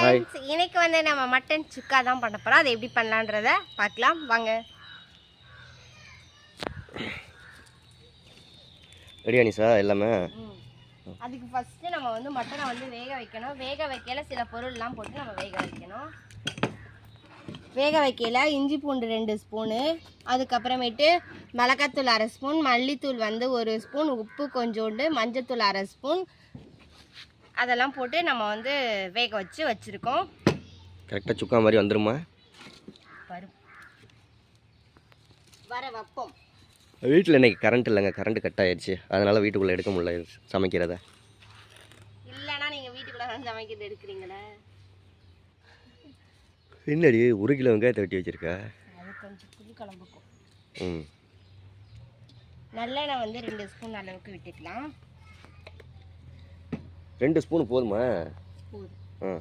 Friends, இன்னைக்கு வந்து நம்ம மட்டன் சுக்கா தான் பண்ண போகிறோம். அதை எப்படி பண்ணலான்றத பார்க்கலாம் வாங்க. ரெடியா நிஷா எல்லாமே? அதுக்கு ஃபஸ்ட்டு நம்ம வந்து மட்டனை வந்து வேக வைக்கணும். வேக வைக்கல சில பொருள்லாம் போட்டு நம்ம வேக வைக்கணும். வேக வைக்கல இஞ்சி பூண்டு 2 ஸ்பூனு, அதுக்கப்புறமேட்டு மிளகாத்தூள் 1/2 ஸ்பூன், மல்லித்தூள் வந்து 1 ஸ்பூன், உப்பு கொஞ்சோண்டு, மஞ்சத்தூள் 1/2 ஸ்பூன், அதெல்லாம் போட்டு நம்ம வந்து வேக வச்சுருக்கோம். கரெக்டாக சுக்கா மாதிரி வந்துருமா? வர வைப்போம். வீட்டில் இன்னைக்கு கரண்ட் இல்லைங்க, கரண்ட் கட் ஆயிடுச்சு. அதனால் வீட்டுக்குள்ளே எடுக்க முடியல சமைக்கிறத. இல்லைன்னா நீங்கள் வீட்டுக்குள்ளே தான் சமைக்கிறது எடுக்கிறீங்களே. என்னடி 1 கிலோ வெங்காயத்தை வெட்டி வச்சுருக்க? அது கொஞ்சம் புளி குழம்புக்கும். நல்லெண்ணெய் வந்து 2 ஸ்பூன் அளவுக்கு விட்டுக்கலாம். 2 ஸ்பூன் போதுமா? போதும்.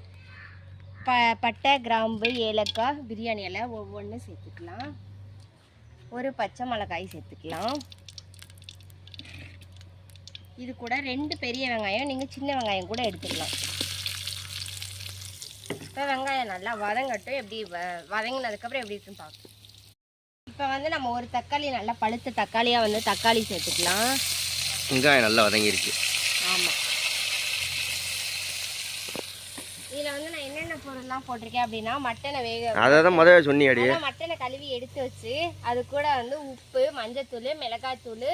பட்டை, கிராம்பு, ஏலக்காய், பிரியாணி இலை ஒவ்வொன்று சேர்த்துக்கலாம். ஒரு பச்சை மிளகாய் சேர்த்துக்கலாம். இது கூட 2 பெரிய வெங்காயம், நீங்கள் சின்ன வெங்காயம் கூட எடுத்துக்கலாம். இப்போ வெங்காயம் நல்லா வதங்கட்டும். எப்படி வதங்கினதுக்கப்புறம் எப்படி இருக்குன்னு பார்க்கலாம். இப்போ வந்து நம்ம ஒரு தக்காளி, நல்லா பழுத்த தக்காளியாக வந்து தக்காளி சேர்த்துக்கலாம். வெங்காயம் நல்லா வதங்கிருச்சு. ஆமாம். இதில் வந்து நான் என்னென்ன பொருள்லாம் போட்டிருக்கேன் அப்படின்னா, மட்டனை அதை தான் முதல்ல சொன்னியாடி. மட்டனை கழுவி எடுத்து வச்சு அது கூட வந்து உப்பு, மஞ்சத்தூள், மிளகாத்தூள்,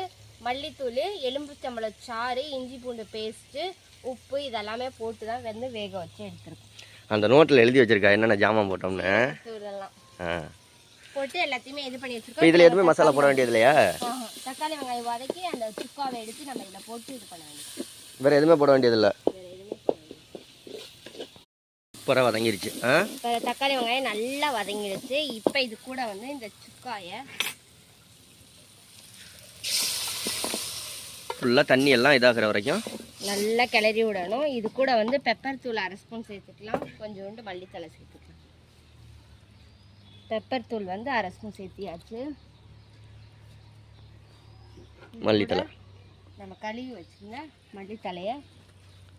மல்லித்தூள், எலும்புச்சம்பழம் சாறு, இஞ்சி பூண்டு பேஸ்ட்டு, உப்பு இதெல்லாமே போட்டு தான் வந்து வேக வச்சு எடுத்துருக்கோம். அந்த நோட்டில் எழுதி வச்சிருக்கா என்னென்ன ஜாமான் போட்டோம்னு. போட்டு எல்லாத்தையுமே இது பண்ணி வச்சிருக்கோம். இதில் எதுவுமே மசாலா போட வேண்டியது இல்லையா? தக்காளி வெங்காயம் வதக்கி அந்த சுக்காவை எடுத்து நம்ம இதில் போட்டு இது பண்ண வேண்டியது. வேறு எதுவுமே போட வேண்டியது இல்லை. சூப்பராக வதங்கிருச்சு. இப்போ தக்காளி வெங்காயம் நல்லா வதங்கிடுச்சு. இப்போ இது கூட வந்து இந்த சுக்காயை ஃபுல்லாக தண்ணி எல்லாம் இதாகிற வரைக்கும் நல்லா கிளறி விடணும். இது கூட வந்து பெப்பர் தூள் 1/2 ஸ்பூன் சேர்த்துக்கலாம். கொஞ்சோண்டு மல்லித்தலை சேர்த்துக்கலாம். பெப்பர் தூள் வந்து 1/2 ஸ்பூன் சேர்த்தியாச்சு. மல்லித்தலை நம்ம கழுவி வச்சுருந்த மல்லித்தலையை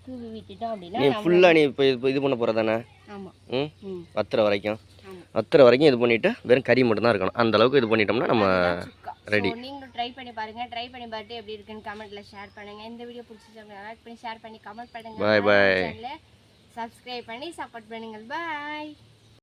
தூவி விட்டுட்டோம் அப்படின்னா நீ ஃபுல்லாக நீ இப்போ இது பண்ண போகிறதானே? ஆமாம். வத்துற வரைக்கும் இது பண்ணிவிட்டு வெறும் கறி மட்டும் தான் இருக்கணும். அந்த அளவுக்கு இது பண்ணிட்டோம்னா நம்ம ரெடி. நீங்களும் ட்ரை பண்ணி பாருங்க. ட்ரை பண்ணி பார்த்து எப்படி இருக்குன்னு கமெண்ட்ல ஷேர் பண்ணுங்க. இந்த வீடியோ பிடிச்சிருந்தா லைக் பண்ணி ஷேர் பண்ணி கமெண்ட் பண்ணுங்க. பை. சப்ஸ்கிரைப் பண்ணி சப்போர்ட் பண்ணுங்க. பாய்.